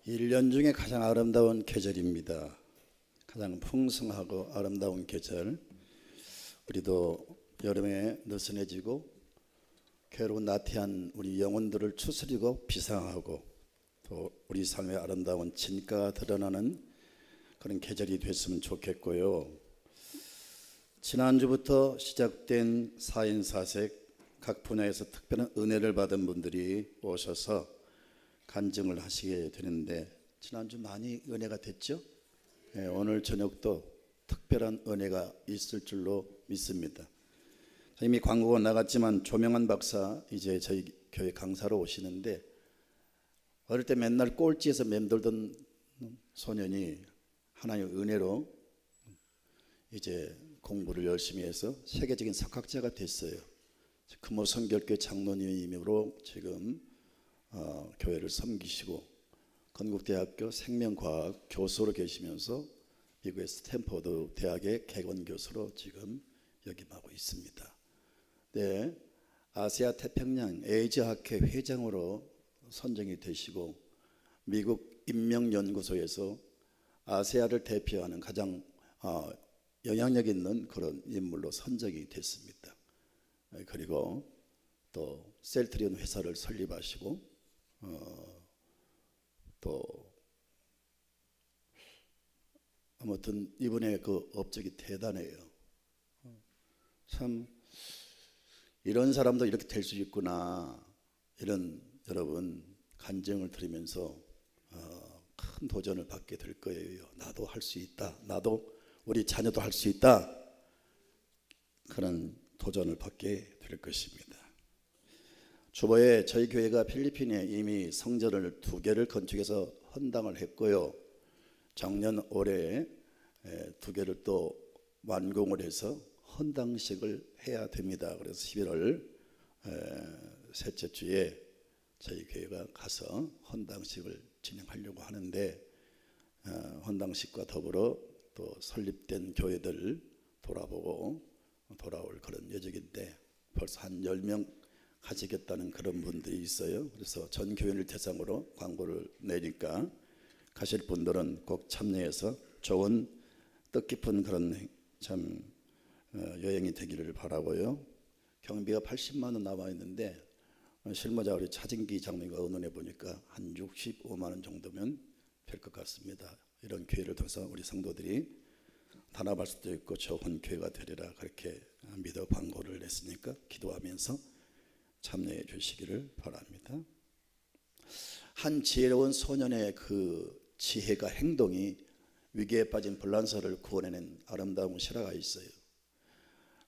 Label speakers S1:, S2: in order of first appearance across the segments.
S1: 1년 중에 가장 아름다운 계절입니다. 가장 풍성하고 아름다운 계절. 우리도 여름에 느슨해지고 괴로운 나태한 우리 영혼들을 추스리고 비상하고 또 우리 삶의 아름다운 진가가 드러나는 그런 계절이 됐으면 좋겠고요. 지난주부터 시작된 4인 4색 각 분야에서 특별한 은혜를 받은 분들이 오셔서 간증을 하시게 되는데 지난주 많이 은혜가 됐죠? 네, 오늘 저녁도 특별한 은혜가 있을 줄로 믿습니다. 이미 광고가 나갔지만 조명한 박사 이제 저희 교회 강사로 오시는데 어릴 때 맨날 꼴찌에서 맴돌던 소년이 하나님의 은혜로 이제 공부를 열심히 해서 세계적인 석학자가 됐어요. 금호 성결교회 장로님으로 지금 교회를 섬기시고 건국대학교 생명과학 교수로 계시면서 미국의 스탠퍼드 대학의 개건 교수로 지금 역임하고 있습니다. 네, 아시아 태평양 에이즈학회 회장으로 선정이 되시고 미국 인명연구소에서 아시아를 대표하는 가장 영향력 있는 그런 인물로 선정이 됐습니다. 그리고 또 셀트리온 회사를 설립하시고 또 아무튼 이분의 그 업적이 대단해요. 참 이런 사람도 이렇게 될 수 있구나, 이런 여러분 간증을 들으면서 큰 도전을 받게 될 거예요. 나도 할 수 있다, 나도 우리 자녀도 할 수 있다, 그런 도전을 받게 될 것입니다. 주보에 저희 교회가 필리핀에 이미 성전을 2개를 건축해서 헌당을 했고요. 작년 올해 2개를 또 완공을 해서 헌당식을 해야 됩니다. 그래서 11월 셋째 주에 저희 교회가 가서 헌당식을 진행하려고 하는데 헌당식과 더불어 또 설립된 교회들 돌아보고 돌아올 그런 예정인데 벌써 한 10명 가지겠다는 그런 분들이 있어요. 그래서 전 교회를 대상으로 광고를 내니까 가실 분들은 꼭 참여해서 좋은 뜻깊은 그런 참 여행이 되기를 바라고요. 경비가 80만 원 나와 있는데 실무자 우리 차진기 장로님과 의논해 보니까 한 65만 원 정도면 될 것 같습니다. 이런 교회를 통해서 우리 성도들이 단합할 수도 있고 좋은 교회가 되리라 그렇게 믿어 광고를 냈으니까 기도하면서 참여해 주시기를 바랍니다. 한 지혜로운 소년의 그 지혜가 행동이 위기에 빠진 불란서를 구원해낸 아름다운 실화가 있어요.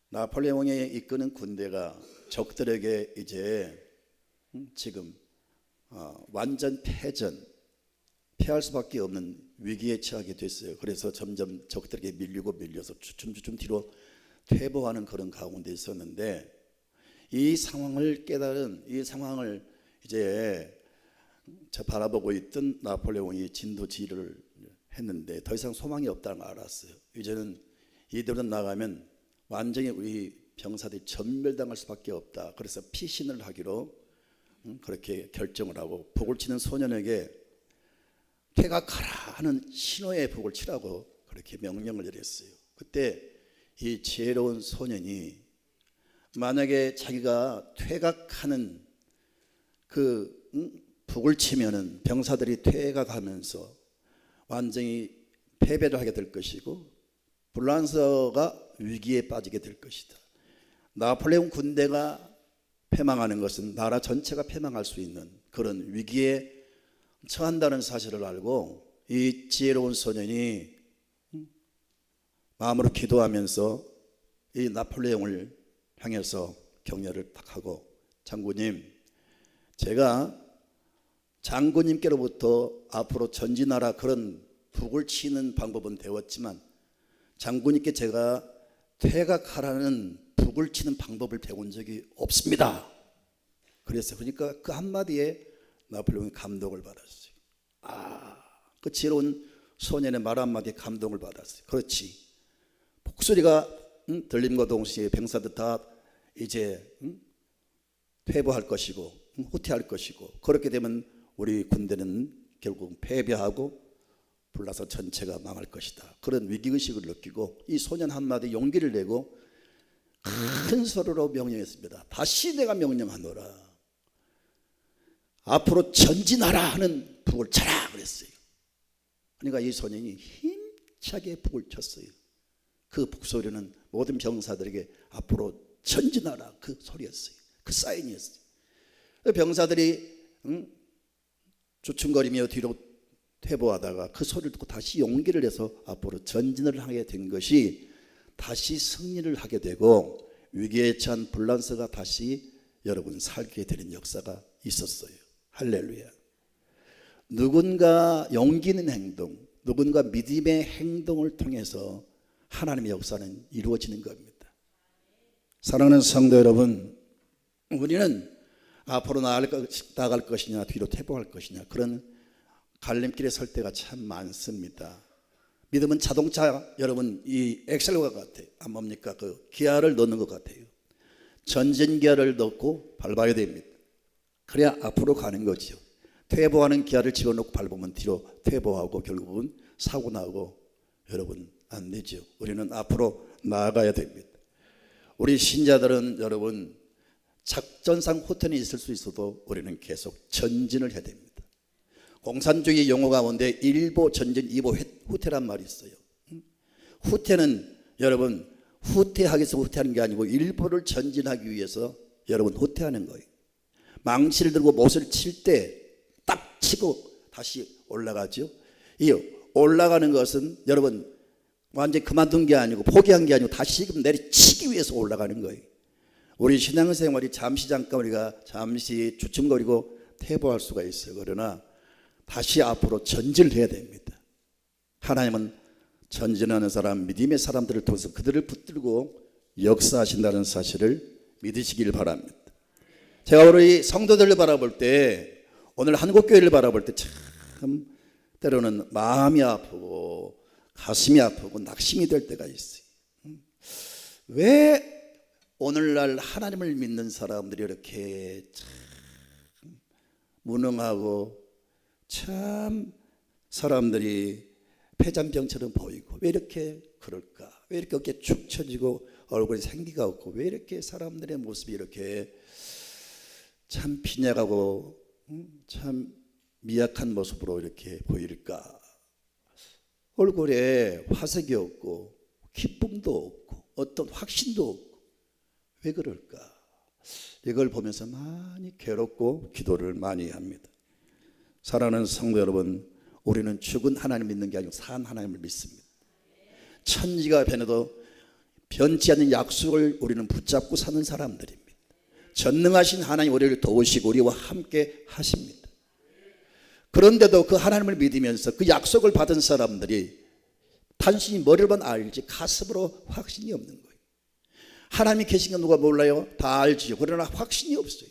S1: 나폴레옹이 이끄는 군대가 적들에게 이제 지금 완전 패할 수밖에 없는 위기에 처하게 됐어요. 그래서 점점 적들에게 밀려서 주춤주춤 뒤로 퇴보하는 그런 가운데 있었는데 이 상황을 깨달은, 이 상황을 이제 바라보고 있던 나폴레옹이 진도지휘를 했는데 더 이상 소망이 없다는 걸 알았어요. 이제는 이대로 나가면 완전히 우리 병사들이 전멸당할 수밖에 없다. 그래서 피신을 하기로 그렇게 결정을 하고 북을 치는 소년에게 퇴각하라 하는 신호의 북을 치라고 그렇게 명령을 내렸어요. 그때 이 지혜로운 소년이 만약에 자기가 퇴각하는 그 북을 치면은 병사들이 퇴각하면서 완전히 패배를 하게 될 것이고 불란서가 위기에 빠지게 될 것이다. 나폴레옹 군대가 패망하는 것은 나라 전체가 패망할 수 있는 그런 위기에 처한다는 사실을 알고 이 지혜로운 소년이 마음으로 기도하면서 이 나폴레옹을 향해서 격려를 딱 하고, 장군님, 제가 장군님께로부터 앞으로 전진하라 그런 북을 치는 방법은 배웠지만 장군님께 제가 퇴각하라는 북을 치는 방법을 배운 적이 없습니다. 그래서 그러니까 그 한마디에 나폴레옹이 감동을 받았어요. 그 지혜로운 소년의 말 한마디에 감동을 받았어요. 그렇지, 목소리가 들림과 동시에 병사들 다 이제 퇴보할 것이고 후퇴할 것이고 그렇게 되면 우리 군대는 결국 패배하고 불나서 전체가 망할 것이다. 그런 위기의식을 느끼고 이 소년 한마디 용기를 내고 큰 소리로 명령했습니다. 다시 내가 명령하노라. 앞으로 전진하라 하는 북을 쳐라 그랬어요. 그러니까 이 소년이 힘차게 북을 쳤어요. 그 북소리는 모든 병사들에게 앞으로 전진하라 그 소리였어요. 그 사인이었어요. 병사들이 주춤거리며 뒤로 퇴보하다가 그 소리를 듣고 다시 용기를 내서 앞으로 전진을 하게 된 것이 다시 승리를 하게 되고 위기에 처한 불란서가 다시 여러분 살게 되는 역사가 있었어요. 할렐루야. 누군가 용기 있는 행동, 누군가 믿음의 행동을 통해서 하나님의 역사는 이루어지는 겁니다. 사랑하는 성도 여러분, 우리는 앞으로 나아갈 것이냐 뒤로 퇴보할 것이냐 그런 갈림길에 설 때가 참 많습니다. 믿음은 자동차 여러분 이 엑셀과 같아요. 뭡니까? 그 기아를 넣는 것 같아요. 전진 기아를 넣고 밟아야 됩니다. 그래야 앞으로 가는 거죠. 퇴보하는 기아를 집어넣고 밟으면 뒤로 퇴보하고 결국은 사고 나고 여러분 안 되죠. 우리는 앞으로 나아가야 됩니다. 우리 신자들은 여러분 작전상 후퇴는 있을 수 있어도 우리는 계속 전진을 해야 됩니다. 공산주의 용어 가운데 1보 전진 2보 후퇴란 말이 있어요. 후퇴는 여러분 후퇴하기 위해서 후퇴하는 게 아니고 1보를 전진하기 위해서 여러분 후퇴하는 거예요. 망치를 들고 못을 칠 때 딱 치고 다시 올라가죠. 이 올라가는 것은 여러분 완전히 그만둔 게 아니고 포기한 게 아니고 다시 내리치기 위해서 올라가는 거예요. 우리 신앙생활이 잠깐 우리가 잠시 주춤거리고 퇴보할 수가 있어요. 그러나 다시 앞으로 전진을 해야 됩니다. 하나님은 전진하는 사람, 믿음의 사람들을 통해서 그들을 붙들고 역사하신다는 사실을 믿으시길 바랍니다. 제가 우리 성도들을 바라볼 때 오늘 한국교회를 바라볼 때 참 때로는 마음이 아프고 가슴이 아프고 낙심이 될 때가 있어요. 왜 오늘날 하나님을 믿는 사람들이 이렇게 참 무능하고 참 사람들이 폐잔병처럼 보이고 왜 이렇게 그럴까? 왜 이렇게 어깨 축 처지고 얼굴에 생기가 없고 왜 이렇게 사람들의 모습이 이렇게 참 빈약하고 참 미약한 모습으로 이렇게 보일까? 얼굴에 화색이 없고 기쁨도 없고 어떤 확신도 없고 왜 그럴까? 이걸 보면서 많이 괴롭고 기도를 많이 합니다. 사랑하는 성도 여러분, 우리는 죽은 하나님 믿는 게 아니고 산 하나님을 믿습니다. 천지가 변해도 변치 않는 약속을 우리는 붙잡고 사는 사람들입니다. 전능하신 하나님 우리를 도우시고 우리와 함께 하십니다. 그런데도 그 하나님을 믿으면서 그 약속을 받은 사람들이 단순히 머리로만 알지 가슴으로 확신이 없는 거예요. 하나님이 계신 건 누가 몰라요? 다 알지요. 그러나 확신이 없어요.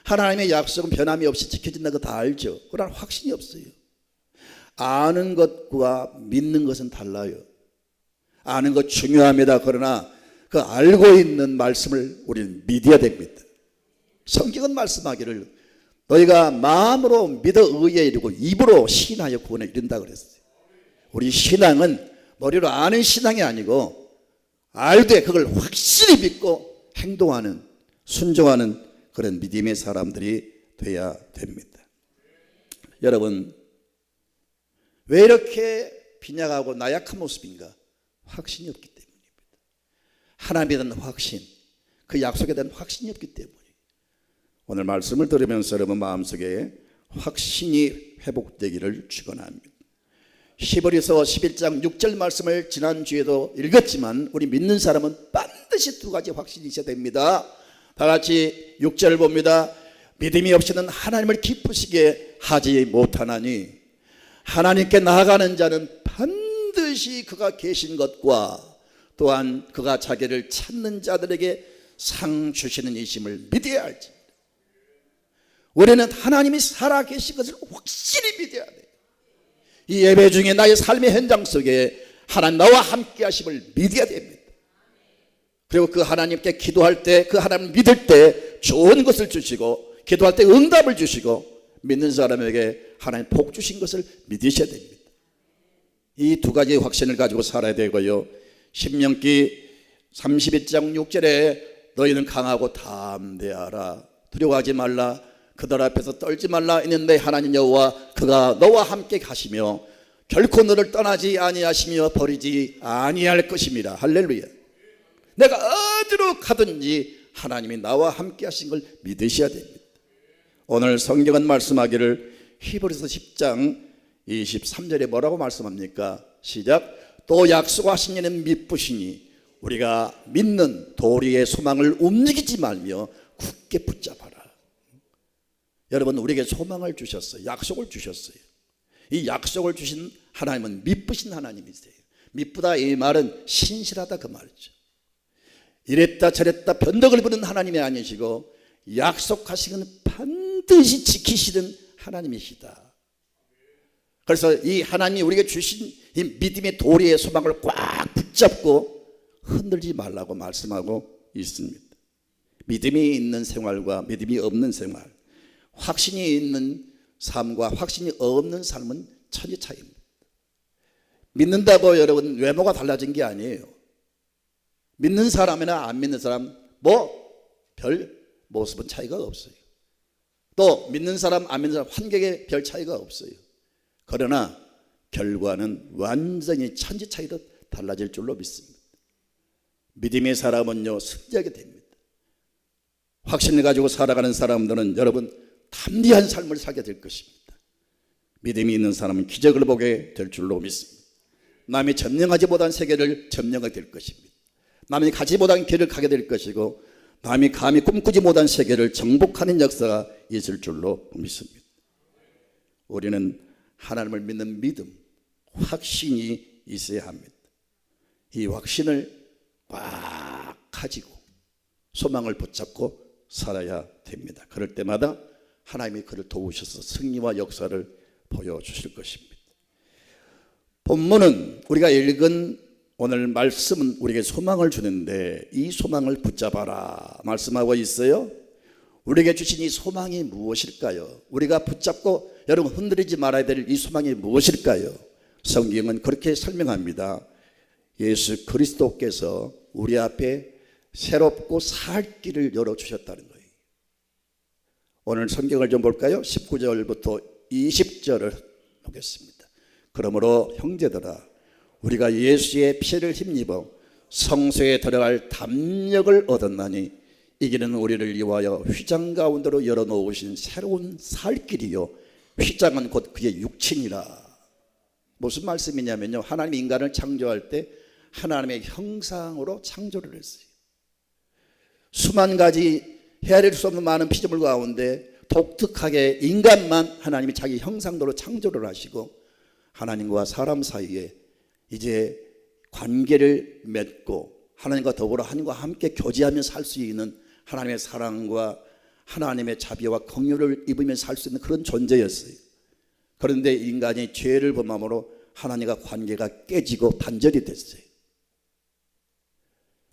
S1: 하나님의 약속은 변함이 없이 지켜진다는 거 다 알죠. 그러나 확신이 없어요. 아는 것과 믿는 것은 달라요. 아는 것 중요합니다. 그러나 그 알고 있는 말씀을 우리는 믿어야 됩니다. 성경은 말씀하기를 너희가 마음으로 믿어 의에 이르고 입으로 시인하여 구원에 이른다 그랬어요. 우리 신앙은 머리로 아는 신앙이 아니고 알되 그걸 확실히 믿고 행동하는 순종하는 그런 믿음의 사람들이 돼야 됩니다. 여러분 왜 이렇게 빈약하고 나약한 모습인가? 확신이 없기 때문입니다. 하나님에 대한 확신, 그 약속에 대한 확신이 없기 때문에 오늘 말씀을 들으면서 여러분 마음속에 확신이 회복되기를 축원합니다. 히브리서 11장 6절 말씀을 지난주에도 읽었지만 우리 믿는 사람은 반드시 두 가지 확신이 있어야 됩니다. 다 같이 6절을 봅니다. 믿음이 없이는 하나님을 기쁘시게 하지 못하나니 하나님께 나아가는 자는 반드시 그가 계신 것과 또한 그가 자기를 찾는 자들에게 상 주시는 이심을 믿어야 할지. 우리는 하나님이 살아계신 것을 확실히 믿어야 돼요. 이 예배 중에 나의 삶의 현장 속에 하나님 나와 함께 하심을 믿어야 됩니다. 그리고 그 하나님께 기도할 때 그 하나님을 믿을 때 좋은 것을 주시고 기도할 때 응답을 주시고 믿는 사람에게 하나님 복 주신 것을 믿으셔야 됩니다. 이 두 가지의 확신을 가지고 살아야 되고요. 신명기 32장 6절에 너희는 강하고 담대하라, 두려워하지 말라, 그들 앞에서 떨지 말라 있는데 하나님 여호와 그가 너와 함께 가시며 결코 너를 떠나지 아니하시며 버리지 아니할 것입니다. 할렐루야. 내가 어디로 가든지 하나님이 나와 함께 하신 걸 믿으셔야 됩니다. 오늘 성경은 말씀하기를 히브리서 10장 23절에 뭐라고 말씀합니까? 시작. 또 약속하신 이는 믿으시니 우리가 믿는 도리의 소망을 움직이지 말며 굳게 붙잡아라. 여러분, 우리에게 소망을 주셨어요. 약속을 주셨어요. 이 약속을 주신 하나님은 믿으신 하나님이세요. 믿부다 이 말은 신실하다 그 말이죠. 이랬다 저랬다 변덕을 부는 하나님이 아니시고 약속하신 건 반드시 지키시는 하나님이시다. 그래서 이 하나님이 우리에게 주신 이 믿음의 도리의 소망을 꽉 붙잡고 흔들지 말라고 말씀하고 있습니다. 믿음이 있는 생활과 믿음이 없는 생활, 확신이 있는 삶과 확신이 없는 삶은 천지 차이입니다. 믿는다고 여러분 외모가 달라진 게 아니에요. 믿는 사람이나 안 믿는 사람 별 모습은 차이가 없어요. 또 믿는 사람 안 믿는 사람 환경에 별 차이가 없어요. 그러나 결과는 완전히 천지 차이로 달라질 줄로 믿습니다. 믿음의 사람은요 승리하게 됩니다. 확신을 가지고 살아가는 사람들은 여러분 담대한 삶을 살게 될 것입니다. 믿음이 있는 사람은 기적을 보게 될 줄로 믿습니다. 남이 점령하지 못한 세계를 점령하게 될 것입니다. 남이 가지 못한 길을 가게 될 것이고 남이 감히 꿈꾸지 못한 세계를 정복하는 역사가 있을 줄로 믿습니다. 우리는 하나님을 믿는 믿음, 확신이 있어야 합니다. 이 확신을 꽉 가지고 소망을 붙잡고 살아야 됩니다. 그럴 때마다 하나님이 그를 도우셔서 승리와 역사를 보여주실 것입니다. 본문은 우리가 읽은 오늘 말씀은 우리에게 소망을 주는데 이 소망을 붙잡아라 말씀하고 있어요. 우리에게 주신 이 소망이 무엇일까요? 우리가 붙잡고 여러분 흔들리지 말아야 될 이 소망이 무엇일까요? 성경은 그렇게 설명합니다. 예수 그리스도께서 우리 앞에 새롭고 살 길을 열어주셨다는 거예요. 오늘 성경을 좀 볼까요? 19절부터 20절을 보겠습니다. 그러므로 형제들아 우리가 예수의 피를 힘입어 성소에 들어갈 담력을 얻었나니 이기는 우리를 위하여 휘장 가운데로 열어놓으신 새로운 살 길이요 휘장은 곧 그의 육친이라. 무슨 말씀이냐면요, 하나님이 인간을 창조할 때 하나님의 형상으로 창조를 했어요. 수만 가지 헤아릴 수 없는 많은 피조물 가운데 독특하게 인간만 하나님이 자기 형상대로 창조를 하시고 하나님과 사람 사이에 이제 관계를 맺고 하나님과 더불어 하나님과 함께 교제하며 살 수 있는 하나님의 사랑과 하나님의 자비와 긍휼을 입으며 살 수 있는 그런 존재였어요. 그런데 인간이 죄를 범함으로 하나님과 관계가 깨지고 단절이 됐어요.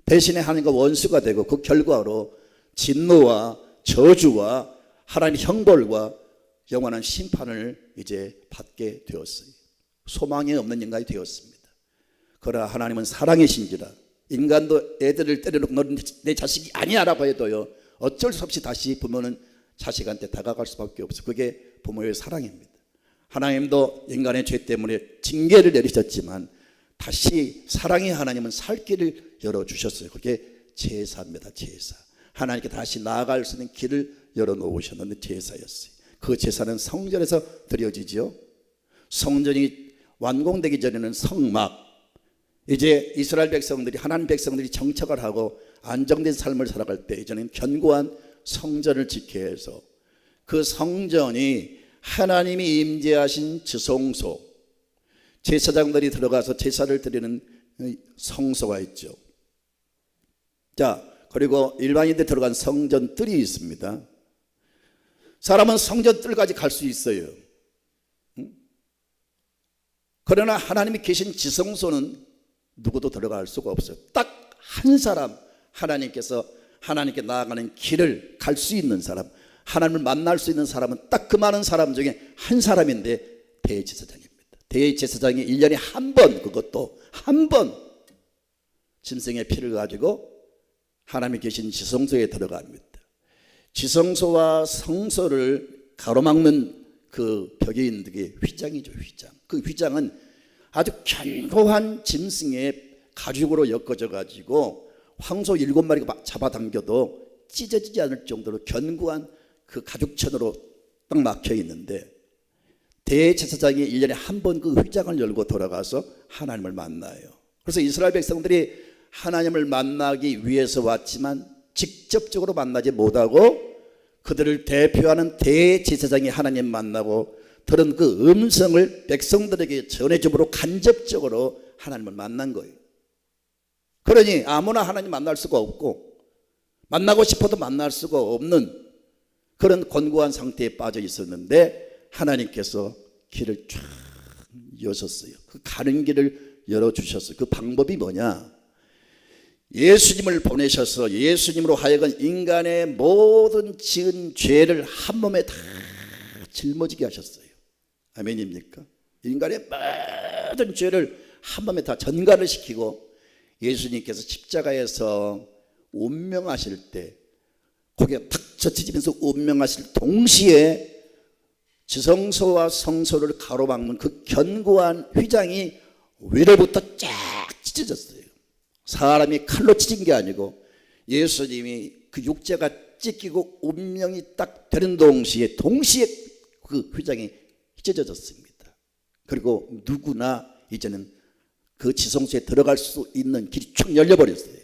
S1: 대신에 하나님과 원수가 되고 그 결과로 진노와 저주와 하나님의 형벌과 영원한 심판을 이제 받게 되었어요. 소망이 없는 인간이 되었습니다. 그러나 하나님은 사랑이신지라 인간도 애들을 때려놓고 너는 내 자식이 아니야라고 해도요 어쩔 수 없이 다시 부모는 자식한테 다가갈 수밖에 없어요. 그게 부모의 사랑입니다. 하나님도 인간의 죄 때문에 징계를 내리셨지만 다시 사랑의 하나님은 살 길을 열어주셨어요. 그게 제사입니다. 제사. 하나님께 다시 나아갈 수 있는 길을 열어놓으셨는데 제사였어요. 그 제사는 성전에서 드려지죠. 성전이 완공되기 전에는 성막, 이제 이스라엘 백성들이 하나님 백성들이 정착을 하고 안정된 삶을 살아갈 때 이제는 견고한 성전을 지켜야 해서 그 성전이 하나님이 임재하신 지성소, 제사장들이 들어가서 제사를 드리는 성소가 있죠. 자, 그리고 일반인들 들어간 성전뜰이 있습니다. 사람은 성전뜰까지 갈 수 있어요. 그러나 하나님이 계신 지성소는 누구도 들어갈 수가 없어요. 딱 한 사람, 하나님께서 하나님께 나아가는 길을 갈 수 있는 사람, 하나님을 만날 수 있는 사람은 딱 그 많은 사람 중에 한 사람인데 대제사장입니다. 대제사장이 1년에 한 번, 그것도 한 번 짐승의 피를 가지고 하나님이 계신 지성소에 들어갑니다. 지성소와 성소를 가로막는 그 벽에 있는 게 휘장이죠. 휘장. 그 휘장은 아주 견고한 짐승의 가죽으로 엮어져 가지고 황소 7마리가 잡아당겨도 찢어지지 않을 정도로 견고한 그 가죽천으로 딱 막혀 있는데, 대제사장이 1년에 한 번 그 휘장을 열고 돌아가서 하나님을 만나요. 그래서 이스라엘 백성들이 하나님을 만나기 위해서 왔지만 직접적으로 만나지 못하고 그들을 대표하는 대제사장이 하나님 만나고 들은 그 음성을 백성들에게 전해줌으로 간접적으로 하나님을 만난 거예요. 그러니 아무나 하나님 만날 수가 없고 만나고 싶어도 만날 수가 없는 그런 곤고한 상태에 빠져 있었는데, 하나님께서 길을 쫙 여셨어요. 그 가는 길을 열어주셨어요. 그 방법이 뭐냐? 예수님을 보내셔서 예수님으로 하여금 인간의 모든 지은 죄를 한 몸에 다 짊어지게 하셨어요. 아멘입니까? 인간의 모든 죄를 한 몸에 다 전가를 시키고, 예수님께서 십자가에서 운명하실 때 고개가 탁 젖히면서 운명하실 동시에 지성소와 성소를 가로막는 그 견고한 휘장이 위로부터 쫙 찢어졌어요. 사람이 칼로 찢은 게 아니고 예수님이 그 육체가 찢기고 운명이 딱 되는 동시에 그 휘장이 찢어졌습니다. 그리고 누구나 이제는 그 지성소에 들어갈 수 있는 길이 쭉 열려버렸어요.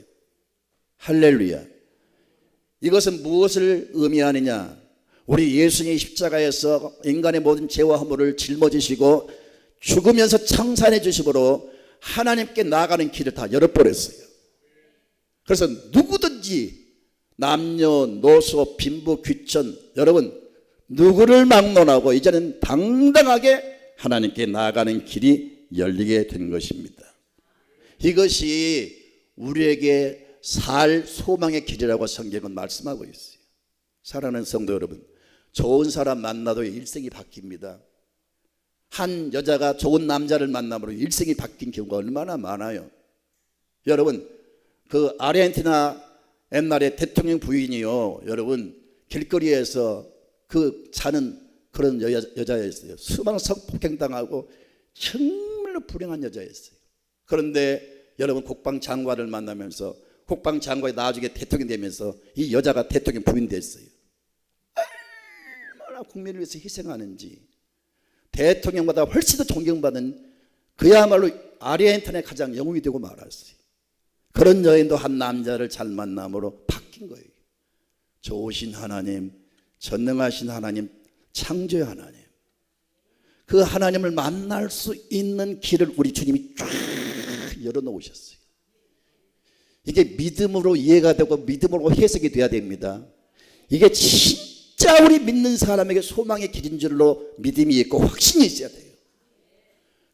S1: 할렐루야. 이것은 무엇을 의미하느냐? 우리 예수님이 십자가에서 인간의 모든 죄와 허물을 짊어지시고 죽으면서 청산해 주심으로 하나님께 나아가는 길을 다 열어버렸어요. 그래서 누구든지 남녀노소 빈부 귀천, 여러분 누구를 막론하고 이제는 당당하게 하나님께 나아가는 길이 열리게 된 것입니다. 이것이 우리에게 살 소망의 길이라고 성경은 말씀하고 있어요. 사랑하는 성도 여러분, 좋은 사람 만나도 일생이 바뀝니다. 한 여자가 좋은 남자를 만남으로 일생이 바뀐 경우가 얼마나 많아요. 여러분, 그 아르헨티나 옛날에 대통령 부인이요, 여러분 길거리에서 그 자는 그런 여자였어요. 수많은 성폭행당하고 정말로 불행한 여자였어요. 그런데 여러분 국방 장관을 만나면서 국방 장관이 나중에 대통령이 되면서 이 여자가 대통령 부인 됐어요. 얼마나 국민을 위해서 희생하는지, 대통령보다 훨씬 더 존경받는 그야말로 아르헨티나의 가장 영웅이 되고 말았어요. 그런 여인도 한 남자를 잘 만남으로 바뀐 거예요. 좋으신 하나님, 전능하신 하나님, 창조의 하나님, 그 하나님을 만날 수 있는 길을 우리 주님이 쫙 열어놓으셨어요. 이게 믿음으로 이해가 되고 믿음으로 해석이 돼야 됩니다. 이게 진짜 우리 믿는 사람에게 소망의 길인 줄로 믿음이 있고 확신이 있어야 돼요.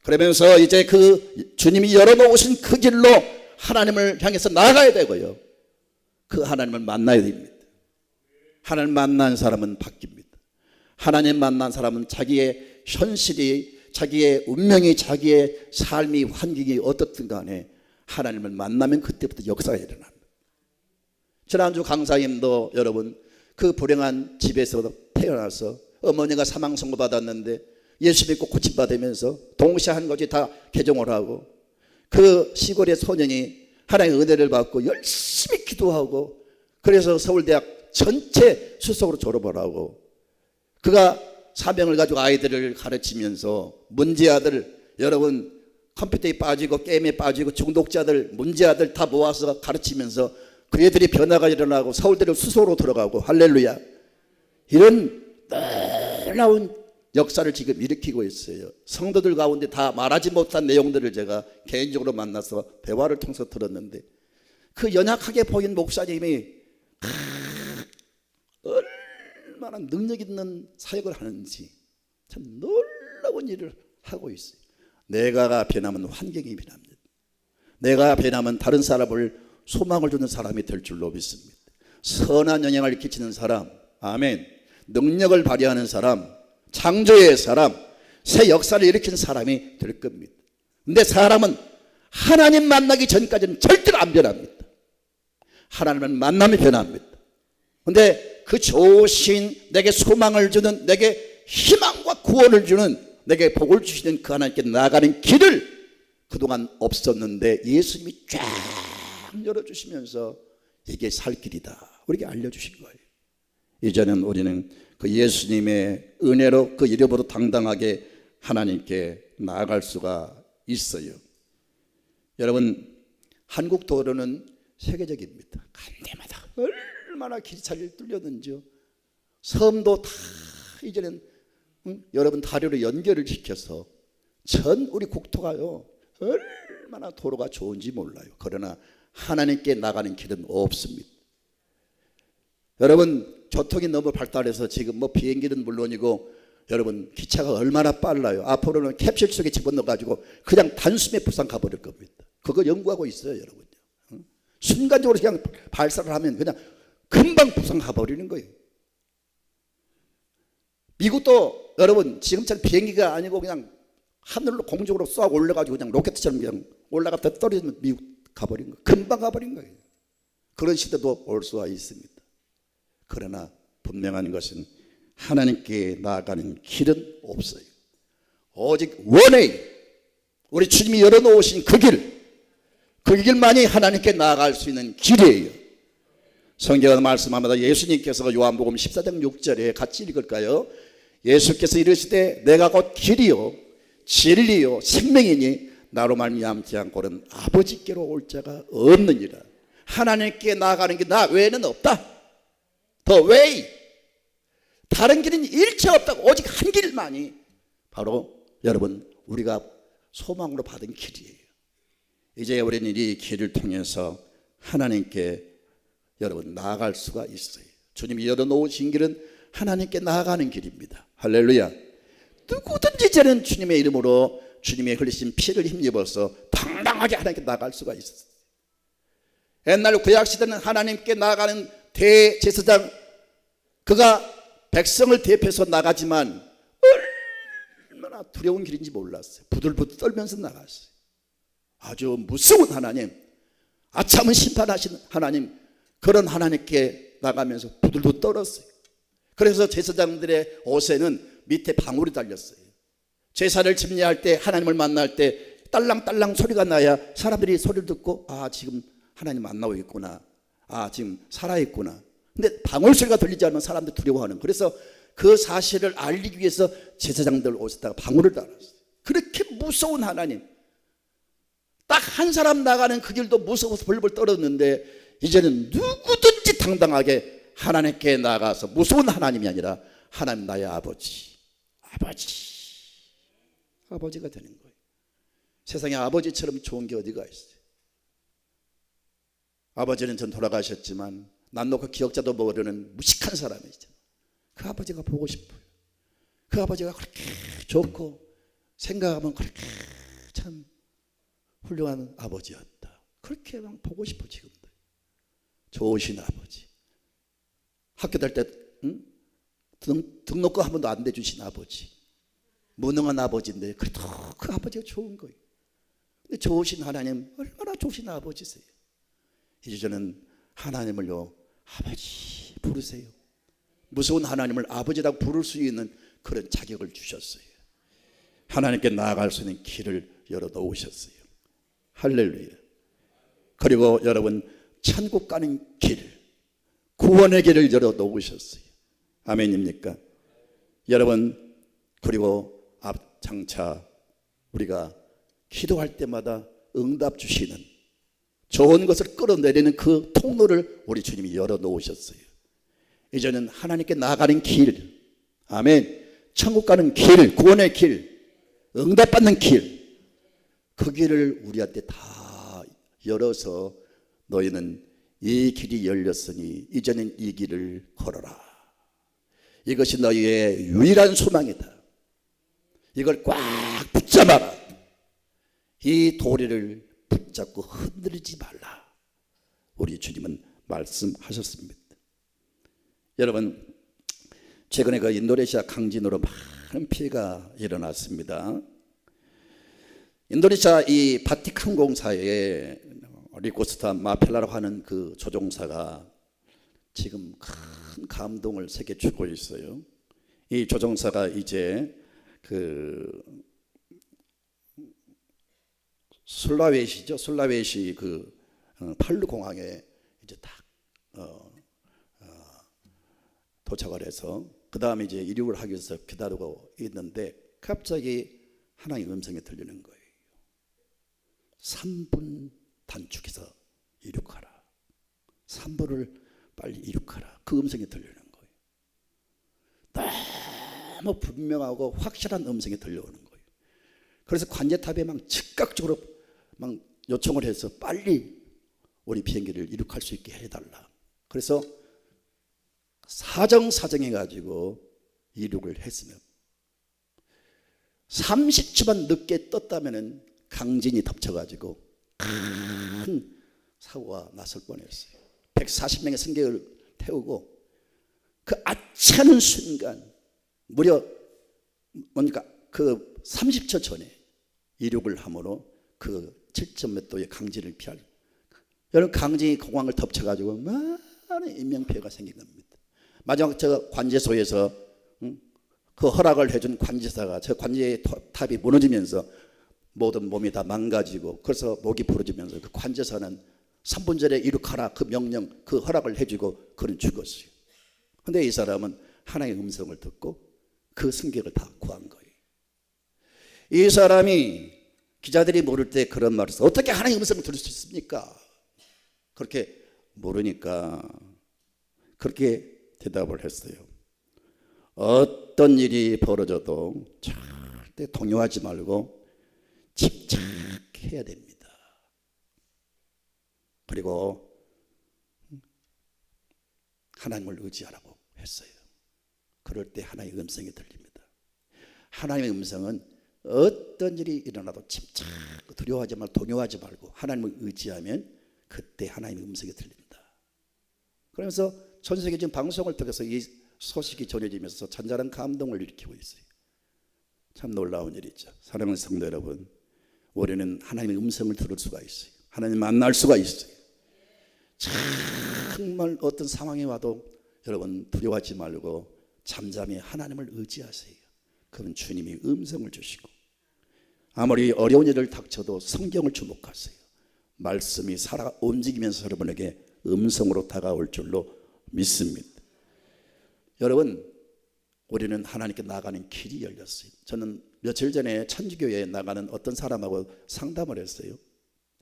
S1: 그러면서 이제 그 주님이 열어놓으신 그 길로 하나님을 향해서 나아가야 되고요, 그 하나님을 만나야 됩니다. 하나님 만난 사람은 바뀝니다. 하나님 만난 사람은 자기의 현실이, 자기의 운명이, 자기의 삶이, 환경이 어떻든 간에 하나님을 만나면 그때부터 역사가 일어납니다. 지난주 강사님도 여러분 그 불행한 집에서 태어나서 어머니가 사망 선고 받았는데 예수 믿고 고침받으면서 동시에 한 것이 다 개종을 하고, 그 시골의 소년이 하나님의 은혜를 받고 열심히 기도하고, 그래서 서울대학 전체 수석으로 졸업을 하고, 그가 사명을 가지고 아이들을 가르치면서 문제아들, 여러분 컴퓨터에 빠지고 게임에 빠지고 중독자들, 문제아들 다 모아서 가르치면서 그 애들이 변화가 일어나고 서울대를 수소로 들어가고, 할렐루야. 이런 놀라운 역사를 지금 일으키고 있어요. 성도들 가운데 다 말하지 못한 내용들을 제가 개인적으로 만나서 대화를 통해서 들었는데, 그 연약하게 보인 목사님이 얼마나 능력 있는 사역을 하는지 참 놀라운 일을 하고 있어요. 내가 변하면 환경이 변합니다. 내가 변하면 다른 사람을 소망을 주는 사람이 될 줄로 믿습니다. 선한 영향을 끼치는 사람, 아멘. 능력을 발휘하는 사람, 창조의 사람, 새 역사를 일으킨 사람이 될 겁니다. 근데 사람은 하나님 만나기 전까지는 절대로 안 변합니다. 하나님을 만나면 변합니다. 근데 그 좋으신 내게 소망을 주는, 내게 희망과 구원을 주는, 내게 복을 주시는 그 하나님께 나아가는 길을 그동안 없었는데 예수님이 쫙 열어주시면서 이게 살 길이다 우리에게 알려주신 거예요. 이제는 우리는 그 예수님의 은혜로 그 이름으로 당당하게 하나님께 나아갈 수가 있어요. 여러분, 한국 도로는 세계적입니다. 간 데마다 얼마나 길이 잘 뚫렸는지요. 섬도 다 이제는 여러분 다리로 연결을 시켜서 전 우리 국토가요 얼마나 도로가 좋은지 몰라요. 그러나 하나님께 나가는 길은 없습니다. 여러분, 교통이 너무 발달해서 지금 뭐 비행기는 물론이고 여러분 기차가 얼마나 빨라요. 앞으로는 캡슐 속에 집어넣어 가지고 그냥 단숨에 부산 가버릴 겁니다. 그거 연구하고 있어요, 여러분요. 순간적으로 그냥 발사를 하면 그냥 금방 부산 가버리는 거예요. 미국도 여러분 지금처럼 비행기가 아니고 그냥 하늘로 공중으로 쏘아 올려가지고 그냥 로켓처럼 그냥 올라갔다 떨어지면 미국 가버린 거예요. 금방 가버린 거예요. 그런 시대도 올 수가 있습니다. 그러나 분명한 것은 하나님께 나아가는 길은 없어요. 오직 원웨이, 우리 주님이 열어놓으신 그 길만이 하나님께 나아갈 수 있는 길이에요. 성경은 말씀합니다. 예수님께서 요한복음 14장 6절에 같이 읽을까요? 예수께서 이르시되 내가 곧 길이요 진리요 생명이니 나로 말미암지 않고는 아버지께로 올 자가 없느니라. 하나님께 나아가는 게 나 외에는 없다. The way. 다른 길은 일체 없다고. 오직 한 길만이 바로 여러분 우리가 소망으로 받은 길이에요. 이제 우리는 이 길을 통해서 하나님께 여러분 나아갈 수가 있어요. 주님이 열어놓으신 길은 하나님께 나아가는 길입니다. 할렐루야. 누구든지 저는 주님의 이름으로 주님의 흘리신 피를 힘입어서 당당하게 하나님께 나아갈 수가 있어요. 옛날 구약시대는 하나님께 나아가는 대제사장, 그가 백성을 대표해서 나가지만 얼마나 두려운 길인지 몰랐어요. 부들부들 떨면서 나갔어요. 아주 무서운 하나님, 아참은 심판하시는 하나님, 그런 하나님께 나가면서 부들부들 떨었어요. 그래서 제사장들의 옷에는 밑에 방울이 달렸어요. 제사를 집례할 때, 하나님을 만날 때 딸랑딸랑 소리가 나야 사람들이 소리를 듣고 지금 하나님 만나고 있구나, 지금 살아있구나. 근데 방울 소리가 들리지 않으면 사람들이 두려워하는, 그래서 그 사실을 알리기 위해서 제사장들 옷에다가 방울을 달았어요. 그렇게 무서운 하나님, 딱 한 사람 나가는 그 길도 무서워서 벌벌 떨었는데 이제는 누구든지 당당하게 하나님께 나가서, 무서운 하나님이 아니라 하나님 나의 아버지가 되는 거예요. 세상에 아버지처럼 좋은 게 어디가 있어요. 아버지는 전 돌아가셨지만 난 놓고 기억자도 모르는 무식한 사람이죠. 그 아버지가 보고 싶어요. 그 아버지가 그렇게 좋고 생각하면 그렇게 참 훌륭한 아버지였다. 그렇게 막 보고 싶어. 지금도 좋으신 아버지, 학교 다닐 때 등록금 한 번도 안 내주신 아버지, 무능한 아버지인데 그래도 그 아버지가 좋은 거예요. 근데 좋으신 하나님, 얼마나 좋으신 아버지세요. 이제 저는 하나님을요 아버지 부르세요. 무서운 하나님을 아버지라고 부를 수 있는 그런 자격을 주셨어요. 하나님께 나아갈 수 있는 길을 열어놓으셨어요. 할렐루야. 그리고 여러분 천국 가는 길, 구원의 길을 열어놓으셨어요. 아멘입니까? 여러분, 그리고 앞장차 우리가 기도할 때마다 응답 주시는, 좋은 것을 끌어내리는 그 통로를 우리 주님이 열어놓으셨어요. 이제는 하나님께 나아가는 길, 아멘, 천국 가는 길, 구원의 길, 응답받는 길, 그 길을 우리한테 다 열어서 너희는 이 길이 열렸으니 이제는 이 길을 걸어라. 이것이 너희의 유일한 소망이다. 이걸 꽉 붙잡아라. 이 도리를 붙잡고 흔들리지 말라. 우리 주님은 말씀하셨습니다. 여러분, 최근에 그 인도네시아 강진으로 많은 피해가 일어났습니다. 인도네시아 이 바티칸 공사에 리코스타 마펠라라고 하는 그 조종사가 지금 큰 감동을 세계 주고 있어요. 이 조종사가 이제 그 술라웨시 그 팔루 공항에 이제 딱 도착을 해서 그 다음에 이제 이륙을 하기 위해서 기다리고 있는데 갑자기 하나님의 음성이 들리는 거예요. 3분 단축해서 이륙하라. 3분을 빨리 이륙하라. 그 음성이 들리는 거예요. 너무 분명하고 확실한 음성이 들려오는 거예요. 그래서 관제탑에 막 즉각적으로 막 요청을 해서 빨리 우리 비행기를 이륙할 수 있게 해달라. 그래서 사정해가지고 이륙을 했으면 30초만 늦게 떴다면 강진이 덮쳐가지고 큰 사고가 났을 뻔했어요. 140명의 승객을 태우고 그 아차하는 순간 무려 뭡니까 그 30초 전에 이륙을 함으로 그 7점 몇 도의 강진을 피할, 여러분 강진이 공항을 덮쳐가지고 많은 인명피해가 생긴 겁니다. 마지막 저 관제소에서 그 허락을 해준 관제사가 저 관제탑이 무너지면서 모든 몸이 다 망가지고 그래서 목이 부러지면서 그 관제사는 3분 전에 이륙하라 그 명령 그 허락을 해주고 그는 죽었어요. 근데 이 사람은 하나님의 음성을 듣고 그 승객을 다 구한 거예요. 이 사람이 기자들이 물을 때 그런 말을 했어요. 어떻게 하나님의 음성을 들을 수 있습니까? 그렇게 모르니까 그렇게 대답을 했어요. 어떤 일이 벌어져도 절대 동요하지 말고 집착해야 됩니다. 그리고 하나님을 의지하라고 했어요. 그럴 때 하나님의 음성이 들립니다. 하나님의 음성은 어떤 일이 일어나도 집착, 두려워하지 말고 동요하지 말고 하나님을 의지하면 그때 하나님의 음성이 들린다. 그러면서 전 세계 지금 방송을 통해서 이 소식이 전해지면서 잔잔한 감동을 일으키고 있어요. 참 놀라운 일이죠. 사랑하는 성도 여러분, 우리는 하나님의 음성을 들을 수가 있어요. 하나님 만날 수가 있어요. 정말 어떤 상황이 와도 여러분 두려워하지 말고 잠잠히 하나님을 의지하세요. 그러면 주님이 음성을 주시고 아무리 어려운 일을 닥쳐도 성경을 주목하세요. 말씀이 살아 움직이면서 여러분에게 음성으로 다가올 줄로 믿습니다. 여러분, 우리는 하나님께 나가는 길이 열렸어요. 저는 며칠 전에 천주교에 나가는 어떤 사람하고 상담을 했어요.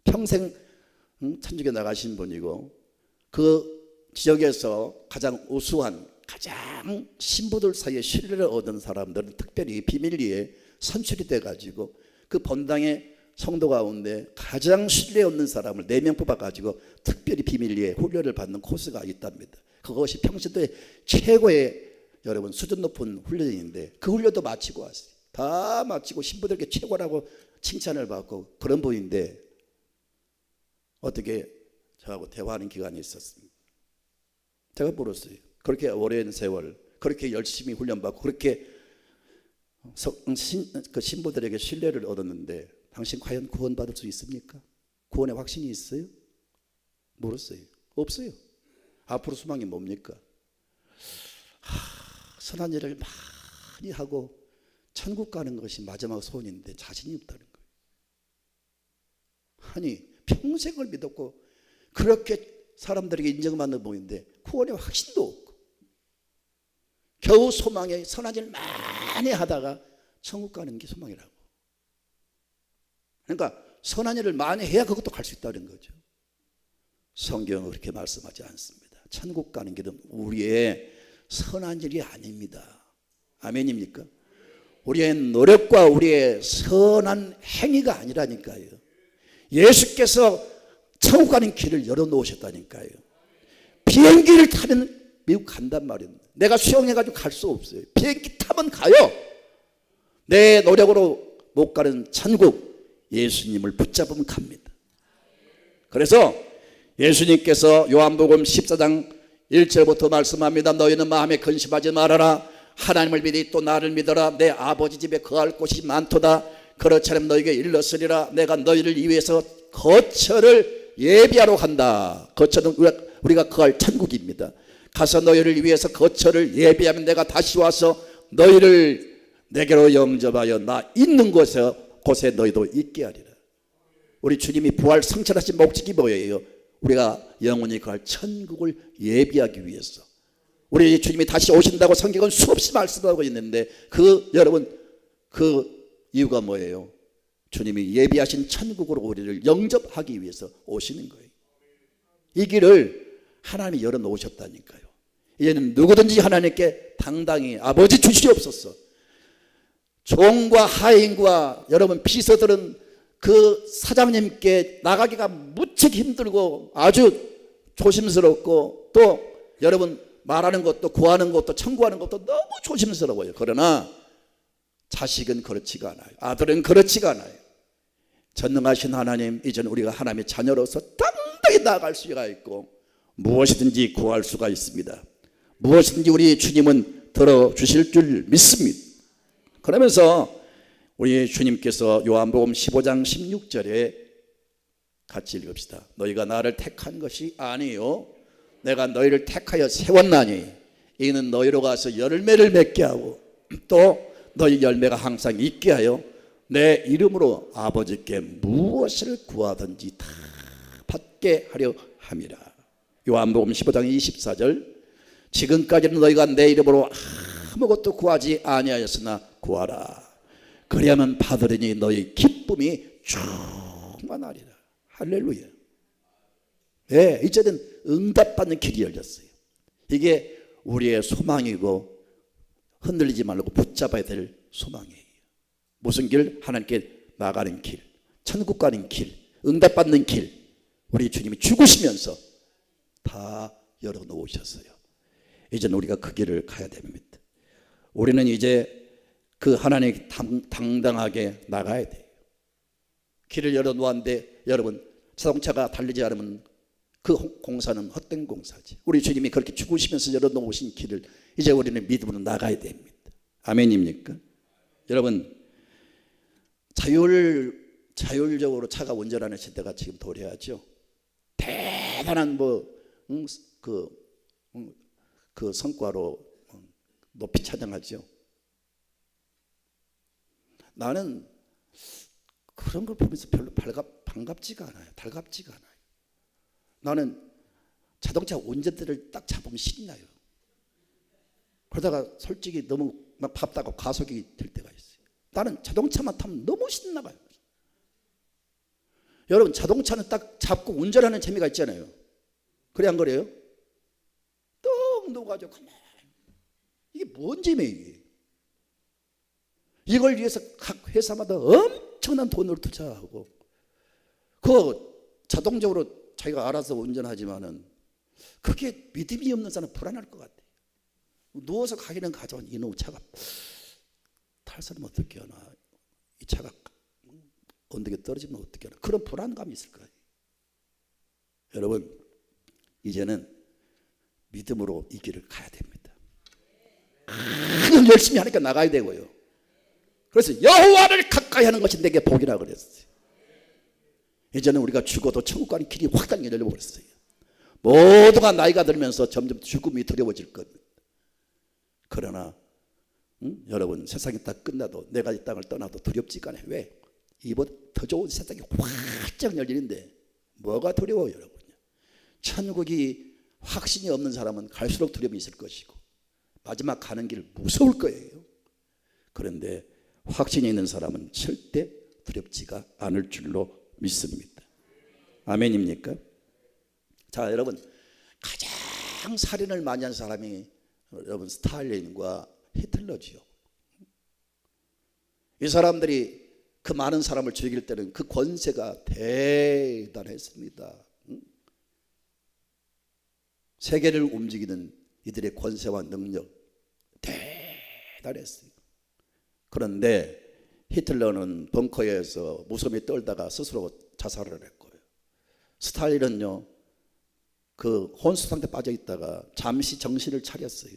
S1: 평생 천주교 나가신 분이고 그 지역에서 가장 우수한 가장 신부들 사이에 신뢰를 얻은 사람들은 특별히 비밀리에 선출이 돼가지고 그 본당의 성도 가운데 가장 신뢰 얻는 사람을 4명 뽑아가지고 특별히 비밀리에 훈련을 받는 코스가 있답니다. 그것이 평신도의 최고의 여러분 수준 높은 훈련인데 그 훈련도 마치고 왔어요. 다 마치고 신부들께 최고라고 칭찬을 받고 그런 분인데 어떻게 저하고 대화하는 기간이 있었습니다. 제가 물었어요. 그렇게 오랜 세월 그렇게 열심히 훈련받고 그렇게 그 신부들에게 신뢰를 얻었는데 당신 과연 구원받을 수 있습니까? 구원의 확신이 있어요? 물었어요. 없어요. 앞으로 소망이 뭡니까? 선한 일을 많이 하고 천국 가는 것이 마지막 소원인데 자신이 없다는 거예요. 아니 평생을 믿었고 그렇게 사람들에게 인정받는 분인데 구원의 확신도 없고 겨우 소망에 선한 일을 많이 하다가 천국 가는 게 소망이라고. 그러니까 선한 일을 많이 해야 그것도 갈 수 있다는 거죠. 성경은 그렇게 말씀하지 않습니다. 천국 가는 길은 우리의 선한 일이 아닙니다. 아멘입니까? 우리의 노력과 우리의 선한 행위가 아니라니까요. 예수께서 천국 가는 길을 열어놓으셨다니까요. 비행기를 타면 미국 간단 말이에요. 내가 수영해가지고 갈 수 없어요. 비행기 타면 가요. 내 노력으로 못 가는 천국 예수님을 붙잡으면 갑니다. 그래서 예수님께서 요한복음 14장 1절부터 말씀합니다. 너희는 마음에 근심하지 말아라. 하나님을 믿으니 또 나를 믿어라. 내 아버지 집에 거할 곳이 많도다. 그렇지 않으면 너에게 일렀으리라. 내가 너희를 위해서 거처를 예비하러 간다. 거처는 우리가 거할 천국입니다. 가서 너희를 위해서 거처를 예비하면 내가 다시 와서 너희를 내게로 영접하여 나 있는 곳에 너희도 있게 하리라. 우리 주님이 부활 성천하신 목적이 뭐예요? 우리가 영원히 거할 천국을 예비하기 위해서. 우리 주님이 다시 오신다고 성경은 수없이 말씀하고 있는데 여러분 그 이유가 뭐예요? 주님이 예비하신 천국으로 우리를 영접하기 위해서 오시는 거예요. 이 길을 하나님이 열어놓으셨다니까요. 이제는 누구든지 하나님께 당당히 아버지 주시옵소서. 종과 하인과 여러분 비서들은 그 사장님께 나가기가 무척 힘들고 아주 조심스럽고 또 여러분 말하는 것도 구하는 것도 청구하는 것도 너무 조심스러워요. 그러나 자식은 그렇지가 않아요. 아들은 그렇지가 않아요. 전능하신 하나님, 이제는 우리가 하나님의 자녀로서 당당히 나아갈 수가 있고 무엇이든지 구할 수가 있습니다. 무엇이든지 우리 주님은 들어주실 줄 믿습니다. 그러면서 우리 주님께서 요한복음 15장 16절에 같이 읽읍시다. 너희가 나를 택한 것이 아니요 내가 너희를 택하여 세웠나니 이는 너희로 가서 열매를 맺게 하고 또 너희 열매가 항상 있게 하여 내 이름으로 아버지께 무엇을 구하든지 다 받게 하려 함이라. 요한복음 15장 24절 지금까지는 너희가 내 이름으로 아무것도 구하지 아니하였으나 구하라. 그리하면 받으리니 너희 기쁨이 충만하리라. 할렐루야. 네, 이제는 응답받는 길이 열렸어요. 이게 우리의 소망이고 흔들리지 말고 붙잡아야 될 소망이에요. 무슨 길? 하나님께 나가는 길, 천국 가는 길, 응답받는 길. 우리 주님이 죽으시면서 다 열어놓으셨어요. 이제는 우리가 그 길을 가야 됩니다. 우리는 이제 그 하나님께 당당하게 나가야 돼요. 길을 열어놓았는데 여러분 자동차가 달리지 않으면 그 공사는 헛된 공사지. 우리 주님이 그렇게 죽으시면서 열어놓으신 길을 이제 우리는 믿음으로 나가야 됩니다. 아멘입니까? 여러분 자율적으로 차가 운전하는 시대가 지금 도래하죠. 대단한 그 성과로 높이 찬양하죠. 나는 그런 걸 보면서 별로 반갑지가 않아요. 달갑지가 않아요. 나는 자동차 운전대를 딱 잡으면 신나요. 그러다가 솔직히 너무 막 바쁘다고 가속이 될 때가 있어요. 나는 자동차만 타면 너무 신나가요. 여러분 자동차는 딱 잡고 운전하는 재미가 있잖아요. 그래 안 그래요? 뚝 놓아가지고 가만히. 이게 뭔 재미예요 이게. 이걸 위해서 각 회사마다 엄청난 돈을 투자하고 그 자동적으로 자기가 알아서 운전하지만은 그게 믿음이 없는 사람은 불안할 것 같아요. 누워서 가기는 가져온 이놈 차가 탈 사람 어떻게 하나, 이 차가 언덕에 떨어지면 어떻게 하나, 그런 불안감이 있을 거예요. 여러분 이제는 믿음으로 이 길을 가야 됩니다. 열심히 하니까 나가야 되고요. 그래서 여호와를 가까이 하는 것이 내게 복이라 그랬어요. 이제는 우리가 죽어도 천국 가는 길이 확 열려버렸어요. 모두가 나이가 들면서 점점 죽음이 두려워질 겁니다. 그러나 여러분 세상이 다 끝나도 내가 이 땅을 떠나도 두렵지가 않아요. 왜? 이보다 더 좋은 세상이 활짝 열리는데 뭐가 두려워요 여러분? 천국이 확신이 없는 사람은 갈수록 두려움이 있을 것이고 마지막 가는 길 무서울 거예요. 그런데 확신이 있는 사람은 절대 두렵지가 않을 줄로 믿습니다. 아멘입니까? 자 여러분 가장 살인을 많이 한 사람이 여러분 스탈린과 히틀러지요. 이 사람들이 그 많은 사람을 죽일 때는 그 권세가 대단했습니다. 세계를 움직이는 이들의 권세와 능력 대단했어요. 그런데 히틀러는 벙커에서 무서움에 떨다가 스스로 자살을 했고요. 스탈린은요 그 혼수 상태 빠져 있다가 잠시 정신을 차렸어요.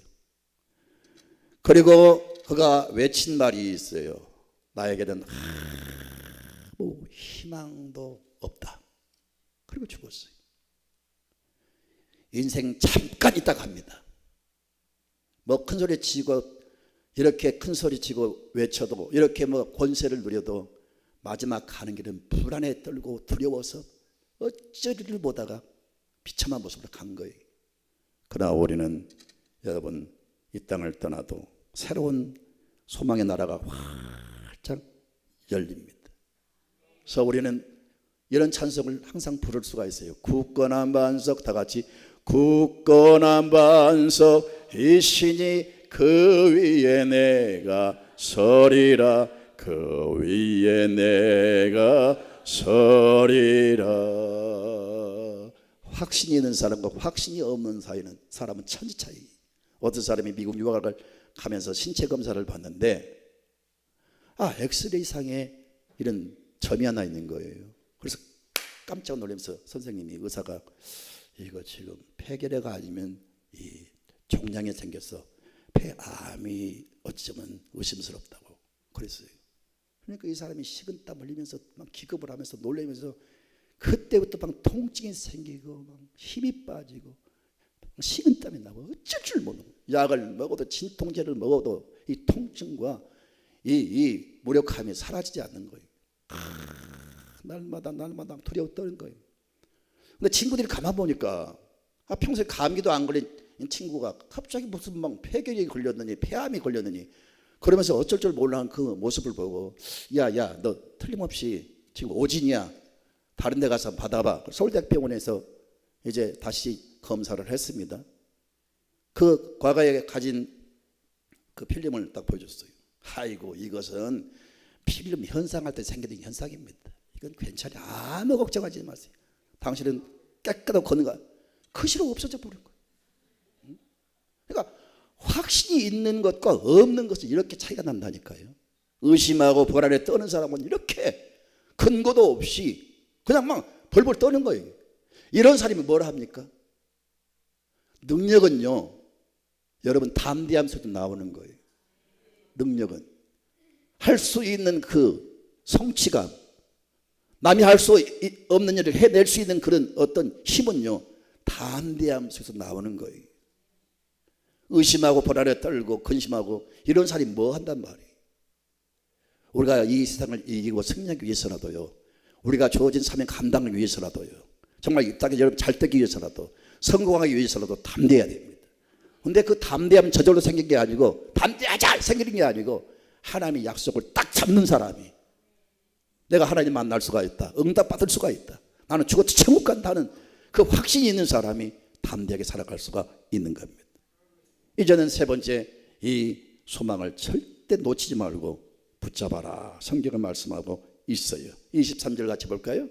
S1: 그리고 그가 외친 말이 있어요. 나에게는 아무 희망도 없다. 그리고 죽었어요. 인생 잠깐 있다 갑니다. 뭐 큰 소리 치고 이렇게 큰 소리 치고 외쳐도 이렇게 뭐 권세를 누려도 마지막 가는 길은 불안에 떨고 두려워서 어쩌리를 보다가 비참한 모습으로 간 거예요. 그러나 우리는 여러분 이 땅을 떠나도 새로운 소망의 나라가 활짝 열립니다. 그래서 우리는 이런 찬송을 항상 부를 수가 있어요. 굳건한 반석, 다 같이 굳건한 반석 이 신이 그 위에 내가 서리라, 그 위에 내가 서리라. 확신이 있는 사람과 확신이 없는 사람은 천지 차이. 어떤 사람이 미국 유학을 가면서 신체 검사를 받는데 엑스레이상에 이런 점이 하나 있는 거예요. 그래서 깜짝 놀라면서 선생님이, 의사가 이거 지금 폐결핵가 아니면 이 종양이 생겨서 폐암이 어쩌면 의심스럽다고 그랬어요. 그러니까 이 사람이 식은땀 흘리면서 막 기겁을 하면서 놀라면서 그때부터 막 통증이 생기고 막 힘이 빠지고 식은땀이 나고 어쩔 줄 모르고 약을 먹어도 진통제를 먹어도 이 통증과 이 무력함이 사라지지 않는 거예요. 날마다 두려워 떠는 거예요. 근데 친구들이 가만 보니까 평소에 감기도 안 걸린 친구가 갑자기 무슨 막 폐결이 걸렸느니 폐암이 걸렸느니 그러면서 어쩔 줄 몰라한 그 모습을 보고 야 너 틀림없이 지금 오진이야. 다른 데 가서 받아봐. 서울대학병원에서 이제 다시 검사를 했습니다. 그 과거에 가진 그 필름을 딱 보여줬어요. 아이고 이것은 필름 현상할 때 생기는 현상입니다. 이건 괜찮아. 아무 걱정하지 마세요. 당신은 깨끗하고 건강 그시로 없어져 버린 거예요. 그러니까 확신이 있는 것과 없는 것은 이렇게 차이가 난다니까요. 의심하고 불안에 떠는 사람은 이렇게 근거도 없이 그냥 막 벌벌 떠는 거예요. 이런 사람이 뭘 합니까? 능력은요, 여러분 담대함 속에서 나오는 거예요. 능력은 할 수 있는 그 성취감, 남이 할 수 없는 일을 해낼 수 있는 그런 어떤 힘은요, 담대함 속에서 나오는 거예요. 의심하고 불안에 떨고 근심하고 이런 사람이 뭐 한단 말이에요. 우리가 이 세상을 이기고 승리하기 위해서라도요, 우리가 주어진 사명 감당을 위해서라도요, 정말 이 땅에 여러분 잘 되기 위해서라도 성공하기 위해서라도 담대해야 됩니다. 근데 그 담대함 저절로 생긴 게 아니고 담대하자 생기는 게 아니고 하나님의 약속을 딱 잡는 사람이 내가 하나님 만날 수가 있다, 응답받을 수가 있다, 나는 죽어도 천국 간다는 그 확신이 있는 사람이 담대하게 살아갈 수가 있는 겁니다. 이제는 세 번째, 이 소망을 절대 놓치지 말고 붙잡아라. 성경을 말씀하고 있어요. 23절 같이 볼까요?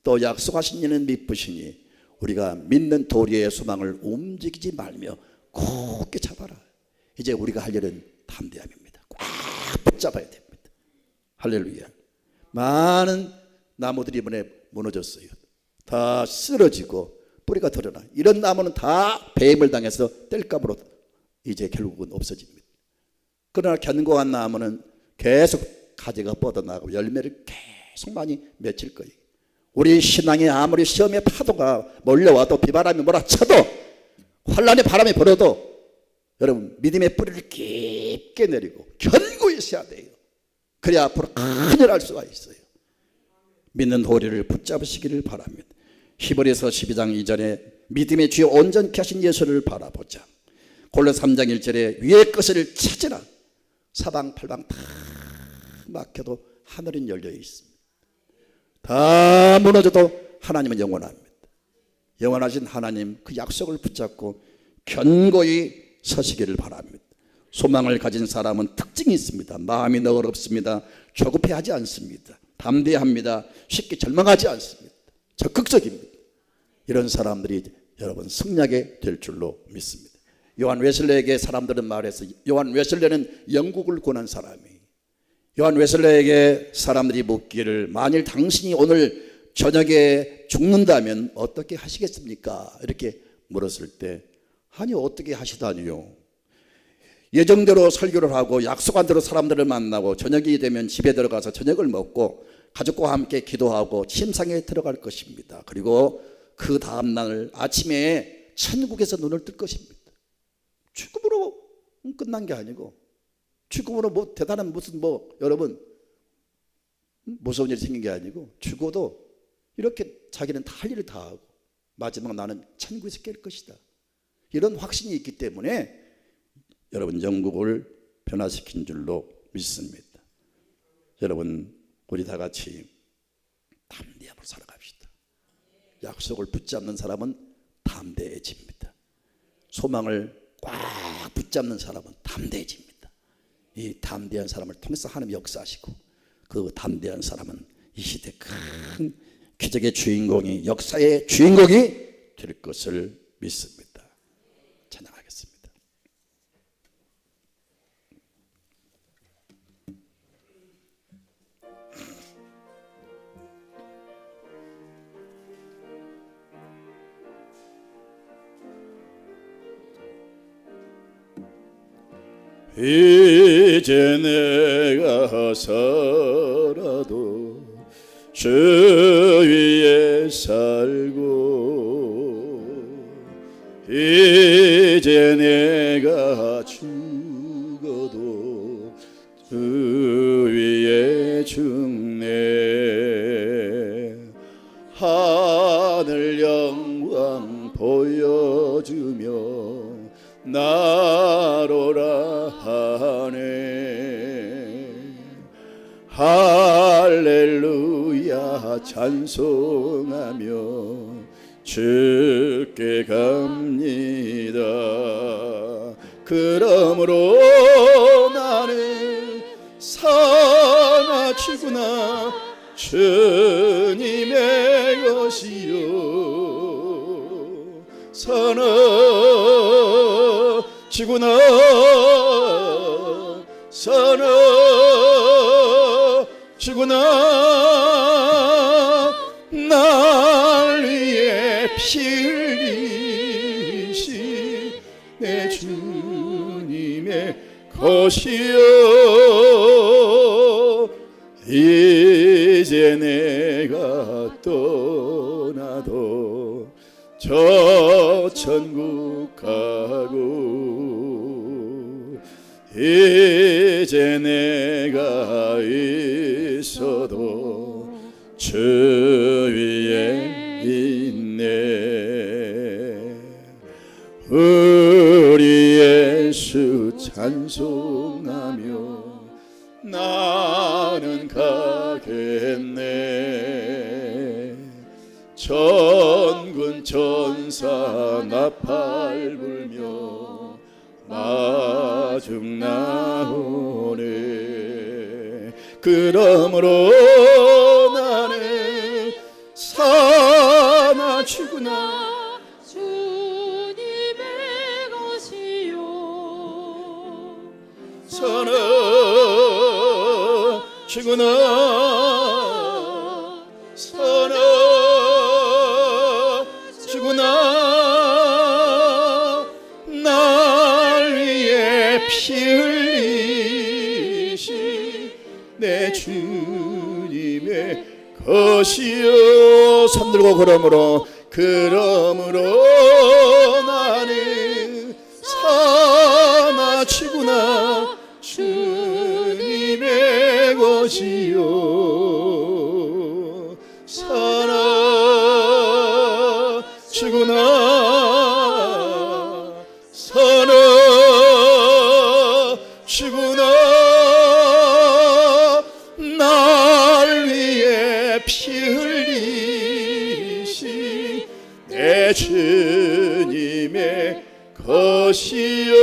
S1: 또 약속하신 이는 미쁘시니 우리가 믿는 도리의 소망을 움직이지 말며 굳게 잡아라. 이제 우리가 할 일은 담대함입니다. 꽉 붙잡아야 됩니다. 할렐루야. 많은 나무들이 이번에 무너졌어요. 다 쓰러지고 뿌리가 드러나. 이런 나무는 다 배임을 당해서 뗄감으로 이제 결국은 없어집니다. 그러나 견고한 나무는 계속 가지가 뻗어나가고 열매를 계속 많이 맺힐 거예요. 우리 신앙이 아무리 시험의 파도가 몰려와도 비바람이 몰아쳐도 환란의 바람이 불어도 여러분 믿음의 뿌리를 깊게 내리고 견고히 서야 돼요. 그래야 앞으로 큰일 할 수가 있어요. 믿는 도리를 붙잡으시기를 바랍니다. 히브리서 12장 2절에 믿음의 주여 온전케 하신 예수를 바라보자. 골로새 3장 1절에 위의 것을 찾으라. 사방팔방 다 막혀도 하늘은 열려 있습니다. 다 무너져도 하나님은 영원합니다. 영원하신 하나님 그 약속을 붙잡고 견고히 서시기를 바랍니다. 소망을 가진 사람은 특징이 있습니다. 마음이 너그럽습니다. 조급해하지 않습니다. 담대합니다. 쉽게 절망하지 않습니다. 적극적입니다. 이런 사람들이 여러분 승리하게 될 줄로 믿습니다. 요한 웨슬레에게 사람들은 말해서 요한 웨슬레는 영국을 권한 사람이에요. 요한 웨슬레에게 사람들이 묻기를 만일 당신이 오늘 저녁에 죽는다면 어떻게 하시겠습니까? 이렇게 물었을 때 아니 어떻게 하시다니요. 예정대로 설교를 하고 약속한 대로 사람들을 만나고 저녁이 되면 집에 들어가서 저녁을 먹고 가족과 함께 기도하고 침상에 들어갈 것입니다. 그리고 그 다음날 아침에 천국에서 눈을 뜰 것입니다. 죽음으로 끝난 게 아니고, 죽음으로 뭐 대단한 무슨 여러분 무서운 일이 생긴 게 아니고, 죽어도 이렇게 자기는 다 할 일을 다 하고 마지막 나는 천국에서 깰 것이다, 이런 확신이 있기 때문에 여러분 영국을 변화시킨 줄로 믿습니다. 여러분 우리 다 같이 담대함으로 살아갑시다. 약속을 붙잡는 사람은 담대해집니다. 소망을 꽉 붙잡는 사람은 담대해집니다. 이 담대한 사람을 통해서 하나님 역사하시고, 그 담대한 사람은 이 시대 큰 기적의 주인공이, 역사의 주인공이 될 것을 믿습니다. 찬양하겠습니다. 이제 내가 살아도 주 위에 살고, 이제 내가 죽어도 주 위에 죽네. 하늘 영광 보여주며 나로라 하네. 할렐루야 찬송하며 주께 갑니다. 그러므로 나는 사나 죽으나 주님의 것이요, 사나 죽으나 사나 죽으나 날 위해 피 흘리신 내 주님의 것이요, 이제 내가 떠나도 저 천국 가고, 이제 내가 있어도 주 위에 있네. 우리 예수 찬송하며 나는 가겠네. 천군 천사 나팔 불며 마중 나오네. 그러므로 나는 사나 죽으나
S2: 주님의 것이요,
S1: 사나 죽으나 사나 죽으나 날 위해 피 흘리신 내 주님의 것이요. 손들고 그러므로 나는 사나 죽으나 주님의 것이요, 사나 죽으나 사나 죽으나 날 위해 피 흘리신 내 주님의 것이요.